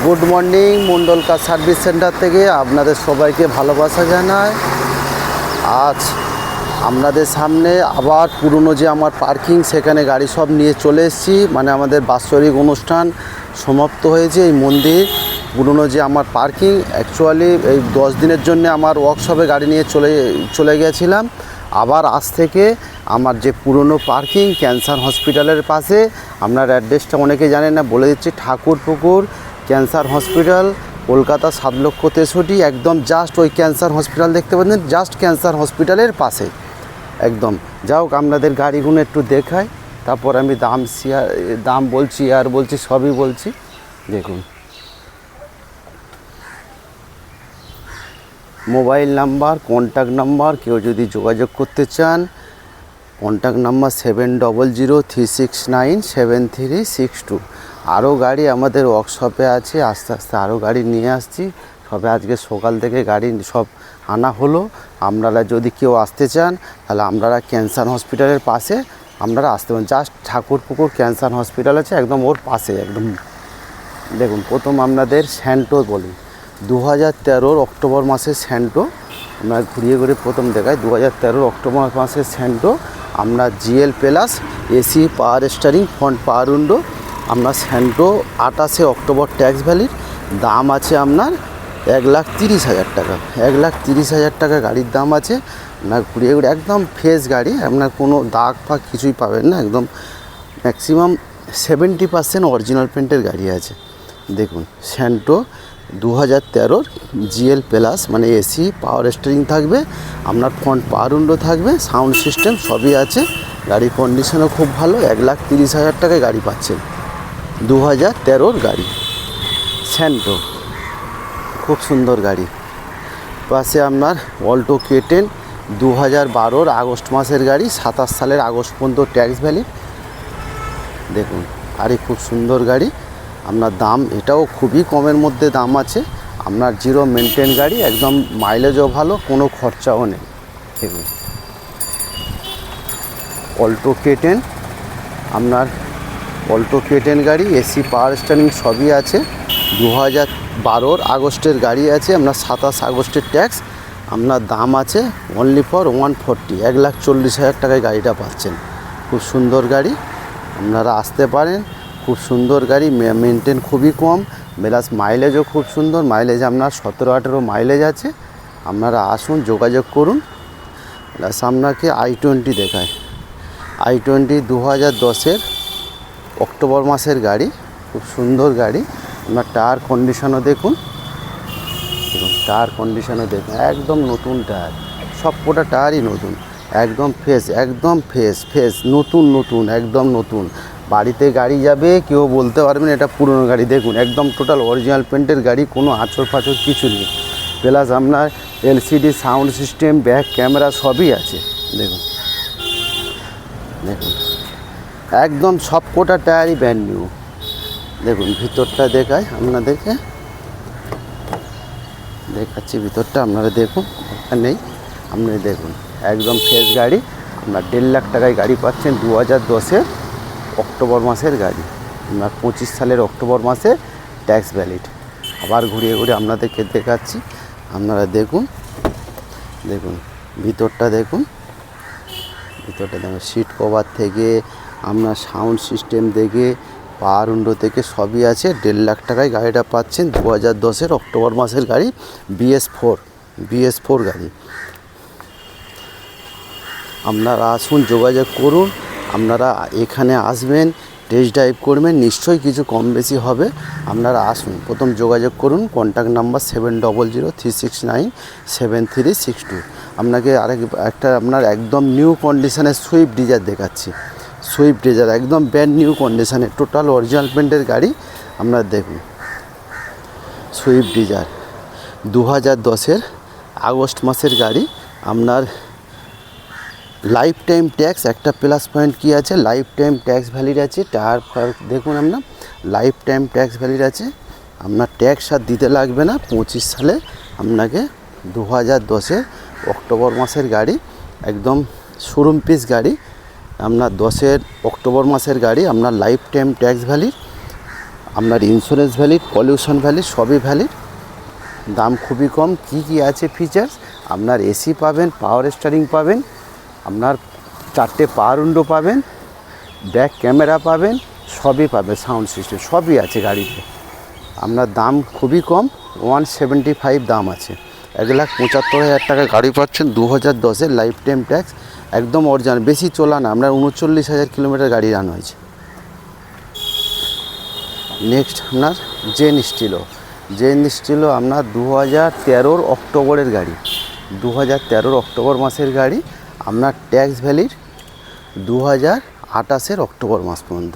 Good morning Mondal car service centre থেকে আপনাদের সবাইকে ভালোবাসা জানাই। আজ আপনাদের সামনে আবার পুরনো যে আমার পার্কিং, সেখানে গাড়ি সব নিয়ে চলে এসেছি। মানে আমাদের বাৎসরিক অনুষ্ঠান সমাপ্ত হয়েছে। এই মন্দির পুরনো যে আমার পার্কিং, অ্যাকচুয়ালি এই 10 দিনের জন্য আমার ওয়ার্কশপে গাড়ি নিয়ে চলে গিয়েছিলাম। আবার আজ থেকে আমার যে পুরনো পার্কিং ক্যান্সার হসপিটালের পাশে, আপনার অ্যাড্রেসটা অনেকে জানেন না, বলে দিচ্ছি। Thakurpukur cancer hospital, Kolkata 7,63,000। একদম জাস্ট ওই ক্যান্সার হসপিটাল দেখতে পাচ্ছেন, জাস্ট ক্যান্সার হসপিটালের পাশে একদম। যাই হোক, আপনাদের গাড়িগুলো একটু দেখাই, তারপর আমি দাম বলছি আর বলছি, সবই বলছি। দেখুন, মোবাইল নাম্বার, কন্ট্যাক্ট নাম্বার, কেউ যদি যোগাযোগ করতে চান, কন্ট্যাক্ট নাম্বার 7003697362। আরও গাড়ি আমাদের ওয়ার্কশপে আছে, আস্তে আস্তে আরও গাড়ি নিয়ে আসছি। সবে আজকে সকাল থেকে গাড়ি সব আনা হলো। আপনারা যদি কেউ আসতে চান, তাহলে আপনারা ক্যান্সার হসপিটালের পাশে আপনারা আসতে পারেন। জাস্ট ঠাকুরপুকুর ক্যান্সার হসপিটাল আছে, একদম ওর পাশে একদম। দেখুন, প্রথম আপনাদের স্যান্টো বলি, 2013 অক্টোবর মাসের স্যান্টো। আমরা ঘুরিয়ে ঘুরিয়ে প্রথম দেখাই। 2013 অক্টোবর মাসের স্যান্টো, আমরা জিএল প্লাস এসি পাওয়ার স্টারিং ফ্রন্ট পাওয়ার উইন্ডো। আপনার স্যান্টো 28 অক্টোবর ট্যাক্স ভ্যালিড, দাম আছে আপনার 1,30,000 টাকা। 1,30,000 টাকা গাড়ির দাম আছে। আপনার ঘুরিয়ে ঘুরিয়ে একদম ফ্রেশ গাড়ি, আপনার কোনো দাগ ফাগ কিছুই পাবেন না। একদম ম্যাক্সিমাম 70% অরিজিনাল পেন্টের গাড়ি আছে। দেখুন, স্যান্টো 2013 জিএল প্লাস, মানে এসি পাওয়ার স্টিয়ারিং থাকবে, আপনার ফ্রন্ট পাওয়ার উইন্ডো থাকবে, সাউন্ড সিস্টেম সবই আছে। গাড়ির কন্ডিশনও খুব ভালো। 1,30,000 টাকায় গাড়ি পাচ্ছেন। 2013 গাড়ি স্যান্টো, খুব সুন্দর গাড়ি। পাশে আপনার অল্টো K10 2012 আগস্ট মাসের গাড়ি, 27 সালের আগস্ট পর্যন্ত ট্যাক্স ভ্যালিড। দেখুন, আরে খুব সুন্দর গাড়ি। আপনার দাম এটাও খুবই কমের মধ্যে দাম আছে। আপনার জিরো মেনটেন গাড়ি, একদম মাইলেজও ভালো, কোনো খরচাও নেই। দেখুন, অল্টো K10, আপনার অল্টো K10 গাড়ি, এসি পাওয়ার স্টিয়ারিং সবই আছে। 2012 আগস্টের গাড়ি আছে, আপনার 27 আগস্টের ট্যাক্স। আপনার দাম আছে অনলি ফর 140, 1,40,000 টাকায় গাড়িটা পাচ্ছেন। খুব সুন্দর গাড়ি, আপনারা আসতে পারেন। খুব সুন্দর গাড়ি, মেনটেন খুবই কম, প্লাস মাইলেজও খুব সুন্দর। মাইলেজ আপনার 17-18 মাইলেজ আছে। আপনারা আসুন, যোগাযোগ করুন। প্লাস আপনাকে i20 দেখায়। i20 2010 অক্টোবর মাসের গাড়ি, খুব সুন্দর গাড়ি। আপনার টায়ার কন্ডিশনও দেখুন, টায়ার কন্ডিশনও দেখুন, একদম নতুন টায়ার, সব কটা টায়ারই নতুন, একদম ফ্রেশ, একদম ফ্রেশ নতুন, একদম নতুন। বাড়িতে গাড়ি যাবে, কেউ বলতে পারবেন এটা পুরনো গাড়ি। দেখুন, একদম টোটাল অরিজিনাল পেন্টের গাড়ি, কোনো আঁচড় ফাঁচড় কিছু নেই। প্লাস আপনার LCD sound system, back camera সবই আছে। দেখুন, একদম সব কটা টায়ারই ব্র্যান্ড নিউ। দেখুন, ভিতরটা দেখায় আপনাদেরকে, দেখাচ্ছি ভিতরটা, আপনারা দেখুন। নেই, আপনি দেখুন, একদম ফ্রেশ গাড়ি। আপনার 1.5 লাখ টাকায় গাড়ি পাচ্ছেন। 2010 অক্টোবর মাসের গাড়ি, আপনার 25 সালের অক্টোবর মাসে ট্যাক্স ভ্যালিড। আবার ঘুরিয়ে ঘুরিয়ে আপনাদেরকে দেখাচ্ছি, আপনারা দেখুন। ভিতরটা দেখুন, সিট কভার থেকে আপনার সাউন্ড সিস্টেম থেকে পাওয়ার উইন্ডো থেকে সবই আছে। 1.5 লাখ টাকায় গাড়িটা পাচ্ছেন। 2010 অক্টোবর মাসের গাড়ি, BS4 গাড়ি। আপনারা আসুন, যোগাযোগ করুন। আপনারা এখানে আসবেন, টেস্ট ড্রাইভ করবেন, নিশ্চয়ই কিছু কম বেশি হবে। আপনারা আসুন, প্রথম যোগাযোগ করুন। Contact number 7003697362। আপনাকে একটা আপনার একদম নিউ কন্ডিশনের সুইফট ডিজায়ার দেখাচ্ছি। সুইফট ডিজায়ার একদম ব্র্যান্ড নিউ কন্ডিশনের, টোটাল অরিজিনাল পেন্টের গাড়ি। আপনারা দেখুন, সুইফট ডিজায়ার 2010 আগস্ট মাসের গাড়ি। আপনার লাইফ টাইম ট্যাক্স, একটা প্লাস পয়েন্ট কী আছে, লাইফ টাইম ট্যাক্স ভ্যালিড আছে। টায়ার দেখুন, আপনার লাইফ টাইম ট্যাক্স ভ্যালিড আছে। আপনার ট্যাক্স আর দিতে লাগবে না। 25 সালে আপনাকে 2010 অক্টোবর মাসের গাড়ি, একদম শোরুম পিস গাড়ি। আপনার 10 অক্টোবর মাসের গাড়ি, আপনার লাইফ টাইম ট্যাক্স ভ্যালিড। আপনার ইন্স্যুরেন্স ভ্যালিড, পলিউশন ভ্যালিড, সবই ভ্যালিড। দাম খুবই কম। কি আছে ফিচার্স, আপনার এসি পাবেন, পাওয়ার স্টিয়ারিং পাবেন, আপনার 4টে পাওয়ার উইন্ডো পাবেন, ব্যাক ক্যামেরা পাবেন, সবই পাবেন, সাউন্ড সিস্টেম সবই আছে গাড়িতে। আপনার দাম খুবই কম, 175 দাম আছে। 1,75,000 টাকা গাড়ি পাচ্ছেন, 2010-এর লাইফ টাইম ট্যাক্স, একদম অরিজিনাল, বেশি চলা না, আপনার 39,000 কিলোমিটার গাড়ি রান হয়েছে। নেক্সট আপনার জেন স্টিলো আপনার 2013-র অক্টোবরের গাড়ি, 2013-র অক্টোবর মাসের গাড়ি। আপনার ট্যাক্স ভ্যালিড 2028-এর অক্টোবর মাস পর্যন্ত।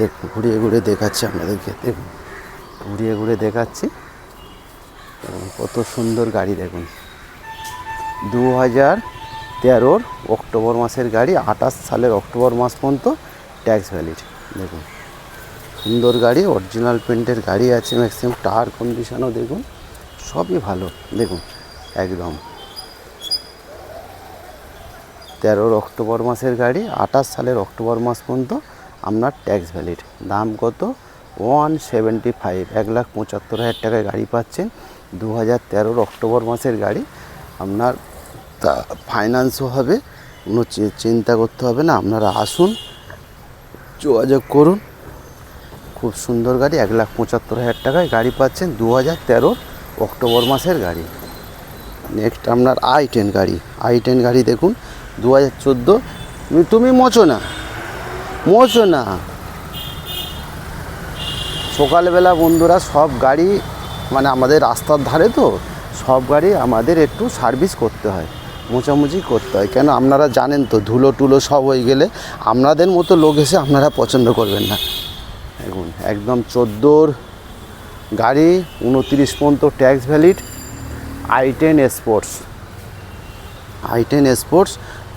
দেখুন ঘুরিয়ে দেখাচ্ছি আপনাদেরকে, দেখুন ঘুরিয়ে দেখাচ্ছি, কত সুন্দর গাড়ি দেখুন। 2013-র অক্টোবর মাসের গাড়ি, 28 সালের অক্টোবর মাস পর্যন্ত ট্যাক্স ভ্যালিড। দেখুন সুন্দর গাড়ি, অরিজিনাল পেন্টের গাড়ি আছে, ম্যাক্সিমাম টায়ার কন্ডিশনও দেখুন সবই ভালো। দেখুন একদম 13-র অক্টোবর মাসের গাড়ি, 28 সালের অক্টোবর মাস পর্যন্ত আপনার ট্যাক্স ভ্যালিড। দাম কত? 175, 1,75,000 টাকায় গাড়ি পাচ্ছেন। 2013-র অক্টোবর মাসের গাড়ি, আপনার ফাইন্যান্সও হবে, কোনো চিন্তা করতে হবে না। আপনারা আসুন, যোগাযোগ করুন। খুব সুন্দর গাড়ি, 1,75,000 টাকায় গাড়ি পাচ্ছেন, 2013-র অক্টোবর মাসের গাড়ি। নেক্সট আপনার i10 গাড়ি দেখুন, 2014। তুমি মোছো না সকালবেলা বন্ধুরা, সব গাড়ি মানে আমাদের রাস্তার ধারে তো, সব গাড়ি আমাদের একটু সার্ভিস করতে হয়, মোছামুছি করতে হয়। কেন আপনারা জানেন তো, ধুলো টুলো সব হয়ে গেলে আপনাদের মতো লোক এসে আপনারা পছন্দ করবেন না। দেখুন একদম 14-র গাড়ি, 29 পর্যন্ত ট্যাক্স ভ্যালিড। i10 স্পোর্টস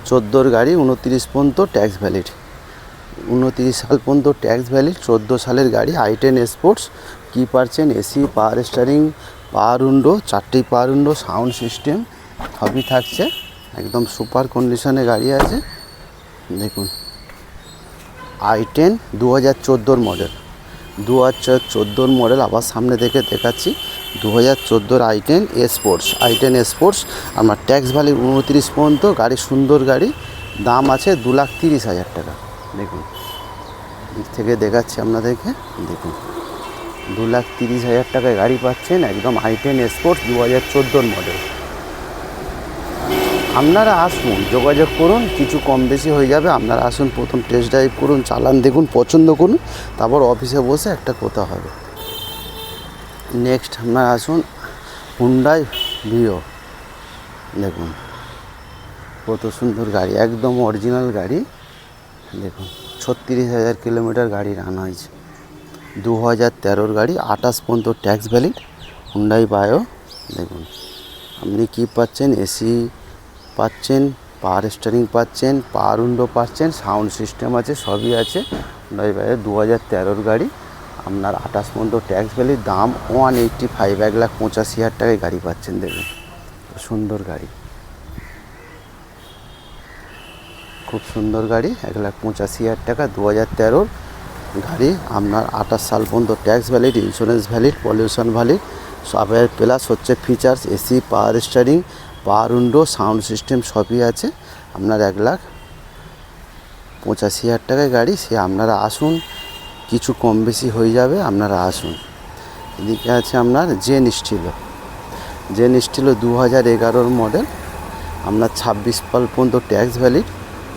14-র গাড়ি, 29 পর্যন্ত ট্যাক্স ভ্যালিড, 29 সাল পর্যন্ত ট্যাক্স ভ্যালিড। 14 সালের গাড়ি i10 স্পোর্টস। কী পাচ্ছেন? AC, power steering, power window, 4টি পাওয়ার উইন্ডো, সাউন্ড সিস্টেম সবই থাকছে, একদম সুপার কন্ডিশনে গাড়ি আছে। দেখুন i10 2014-র মডেল, 2014-র মডেল। আবার সামনে থেকে দেখাচ্ছি, 2014-র i10 স্পোর্টস। আমার ট্যাক্স ভ্যালিড 29 পর্যন্ত গাড়ি, সুন্দর গাড়ি। দাম আছে 2,30,000 টাকা। দেখুন দিক থেকে দেখাচ্ছি আপনাদেরকে, দেখুন 2,30,000 টাকায় গাড়ি পাচ্ছেন, একদম i10 স্পোর্টস 2014-র মডেল। আপনারা আসুন, যোগাযোগ করুন, কিছু কম বেশি হয়ে যাবে। আপনারা আসুন, প্রথম টেস্ট ড্রাইভ করুন, চালান দেখুন, পছন্দ করুন, তারপর অফিসে বসে একটা কথা হবে। নেক্সট আপনারা আসুন, হুন্ডাই ভিও। দেখুন কত সুন্দর গাড়ি, একদম অরিজিনাল গাড়ি। দেখুন 36,000 কিলোমিটার গাড়ি রান হয়েছে, 2013-র গাড়ি, 28 পর্যন্ত ট্যাক্স ভ্যালিড। Hyundai bio. দেখুন আপনি কী পাচ্ছেন? এসি পাচ্ছেন, পাওয়ার স্টিয়ারিং পাচ্ছেন, পাওয়ার উইন্ডো পাচ্ছেন, সাউন্ড সিস্টেম আছে, সবই আছে। হুন্ডাই বায়ো 2013-র গাড়ি, আপনার 28 পর্যন্ত ট্যাক্স ভ্যালিড। দাম 185, 1,85,000 টাকায় গাড়ি পাচ্ছেন। দেখুন সুন্দর গাড়ি, খুব সুন্দর গাড়ি, 1,85,000 টাকা। 2013-র গাড়ি, আপনার 28 সাল পর্যন্ত tax valid, insurance valid, pollution valid, সবের প্লাস হচ্ছে features, AC, power steering, power window, sound system সবই আছে। আপনার 1,85,000 টাকায় গাড়ি। সে আপনারা আসুন, কিছু কম বেশি হয়ে যাবে, আপনারা আসুন। এদিকে আছে আপনার জেন স্টিলো 2011-র মডেল, আপনার 26 সাল পর্যন্ত ট্যাক্স ভ্যালিড।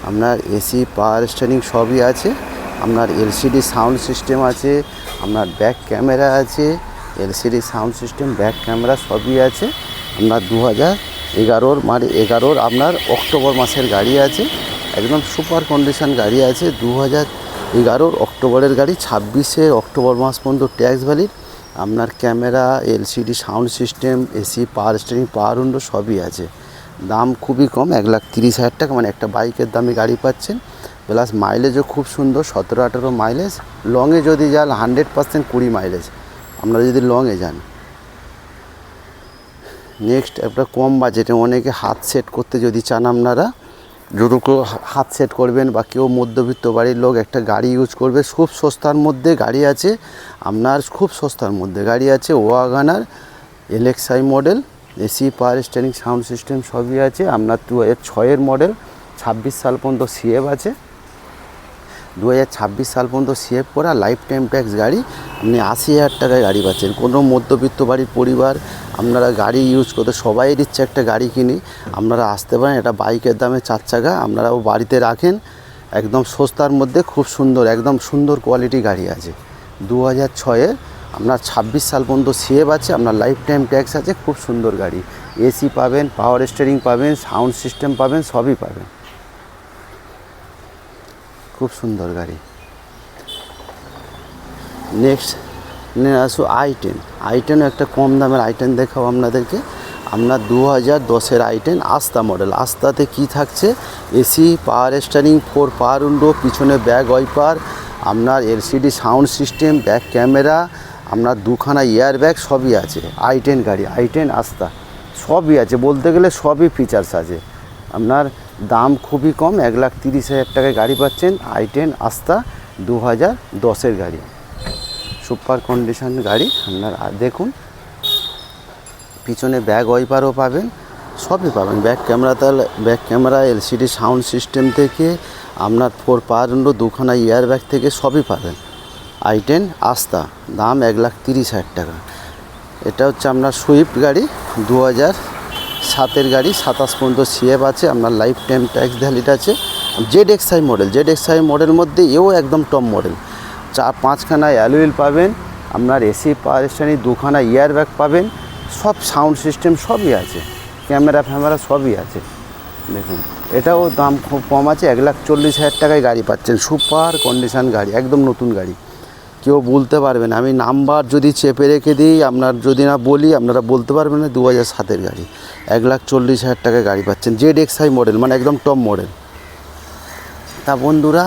আপনার এসি, পাওয়ার স্টিয়ারিং সবই আছে, আপনার এলসিডি সাউন্ড সিস্টেম আছে, আপনার ব্যাক ক্যামেরা আছে, LCD sound system, back camera সবই আছে। আপনার 2011-র আপনার অক্টোবর মাসের গাড়ি আছে, একদম সুপার কন্ডিশন গাড়ি আছে। 2011-র অক্টোবরের গাড়ি, 26 অক্টোবর মাস পর্যন্ত ট্যাক্স ভ্যালিড। আপনার camera, LCD sound system, AC, power steering, power window সবই আছে। দাম খুবই কম, 1,30,000 টাকা, মানে একটা বাইকের দামে গাড়ি পাচ্ছেন। প্লাস মাইলেজও খুব সুন্দর, 17-18 মাইলেজ। লংয়ে যদি যান 100% 20 মাইলেজ, আপনারা যদি লংয়ে যান। নেক্সট একটা কম বাজেটে, অনেকে হাত সেট করতে যদি চান আপনারা, যদি কেউ হাত সেট করবেন বা কেউ মধ্যবিত্ত বাড়ির লোক একটা গাড়ি ইউজ করবে, খুব সস্তার মধ্যে গাড়ি আছে আপনার, খুব সস্তার মধ্যে গাড়ি আছে। WagonR LXI model, AC, power steering, sound system সবই আছে আপনার। 2006 মডেল, 26 সাল পর্যন্ত সিএফ আছে। 2026 সাল পর্যন্ত সিএফ করা, লাইফ টাইম ট্যাক্স গাড়ি। আপনি 80,000 টাকায় গাড়ি পাচ্ছেন। কোনো মধ্যবিত্ত বাড়ির পরিবার আপনারা গাড়ি ইউজ করতে, সবাই ইচ্ছে একটা গাড়ি কিনি, আপনারা আসতে পারেন। এটা বাইকের দামে 4 চাকা, আপনারাও বাড়িতে রাখেন। একদম সস্তার মধ্যে খুব সুন্দর, একদম সুন্দর কোয়ালিটি গাড়ি আছে। 2006 আপনার 26 সাল পর্যন্ত সিএফ আছে, আপনার লাইফ টাইম ট্যাক্স আছে। খুব সুন্দর গাড়ি, এসি পাবেন, পাওয়ার স্টিয়ারিং পাবেন, সাউন্ড সিস্টেম পাবেন, সবই পাবেন। খুব সুন্দর গাড়ি। নেক্সট আসো i10। i10 একটা কম দামের i10 দেখাও আপনাদেরকে। আপনার 2010-এর i10 আস্তা মডেল। আস্তাতে কি থাকছে? এসি, পাওয়ার স্টিয়ারিং, 4 পাওয়ার উইন্ডো, পিছনে ব্যাক ওয়াইপার, আপনার LCD sound system, back camera, আপনার 2খানা এয়ার ব্যাগ, সবই আছে। i10 গাড়ি, i10 আস্তা সবই আছে, বলতে গেলে সবই ফিচার্স আছে। আপনার দাম খুবই কম, 1,30,000 টাকায় গাড়ি পাচ্ছেন। i10 আস্তা 2010-এর গাড়ি, সুপার কন্ডিশন গাড়ি। আপনার দেখুন পিছনে ব্যাক ওয়াইপারও পাবেন, সবই পাবেন। ব্যাক ক্যামেরা, তাহলে back camera, LCD sound system থেকে আপনার 4 পাওয়ার উইন্ডো, 2খানা এয়ার ব্যাগ থেকে সবই পাবেন। i10 আস্তা, দাম 1,30,000 টাকা। এটা হচ্ছে আপনার সুইফট গাড়ি, 2007-এর গাড়ি, 27 পর্যন্ত সিএফ আছে। আপনার লাইফ টাইম ট্যাক্স ভ্যালিড আছে। জেডএক্সআই মডেল, জেডএক্সআই মডেল মধ্যে এও একদম টপ মডেল। 4-5খানা অ্যালুইল পাবেন, আপনার এসি, পাওয়ার স্টিয়ারিং, 2খানা এয়ার ব্যাগ পাবেন, সব সাউন্ড সিস্টেম সবই আছে, ক্যামেরা ফ্যামেরা সবই আছে। দেখুন এটাও দাম খুব কম আছে, 1,40,000 টাকায় গাড়ি পাচ্ছেন। সুপার কন্ডিশন গাড়ি, একদম নতুন গাড়ি, কেউ বলতে পারবেন। আমি নাম্বার যদি চেপে রেখে দিই, আপনার যদি না বলি আপনারা বলতে পারবেন না। 2007-এর গাড়ি, 1,40,000 টাকায় গাড়ি পাচ্ছেন। জেডএক্সআই মডেল, মানে একদম টপ মডেল। তা বন্ধুরা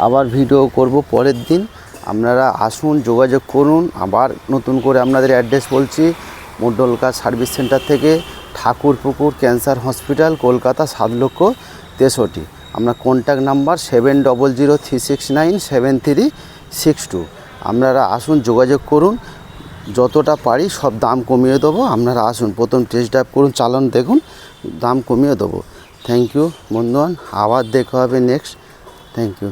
আবার ভিডিও করব পরের দিন। আপনারা আসুন, যোগাযোগ করুন। আবার নতুন করে আপনাদের অ্যাড্রেস বলছি, মন্ডলকার সার্ভিস সেন্টার থেকে, ঠাকুরপুকুর ক্যান্সার হসপিটাল, কলকাতা 7,63,000। আপনার কন্ট্যাক্ট নাম্বার 7003697362। আপনারা আসুন, যোগাযোগ করুন, যতটা পারি সব দাম কমিয়ে দেবো। আপনারা আসুন, প্রথম টেস্ট ড্রাইভ করুন, চালান দেখুন, দাম কমিয়ে দেবো। থ্যাংক ইউ বন্ধুগণ, আবার দেখা হবে নেক্সট। Thank you.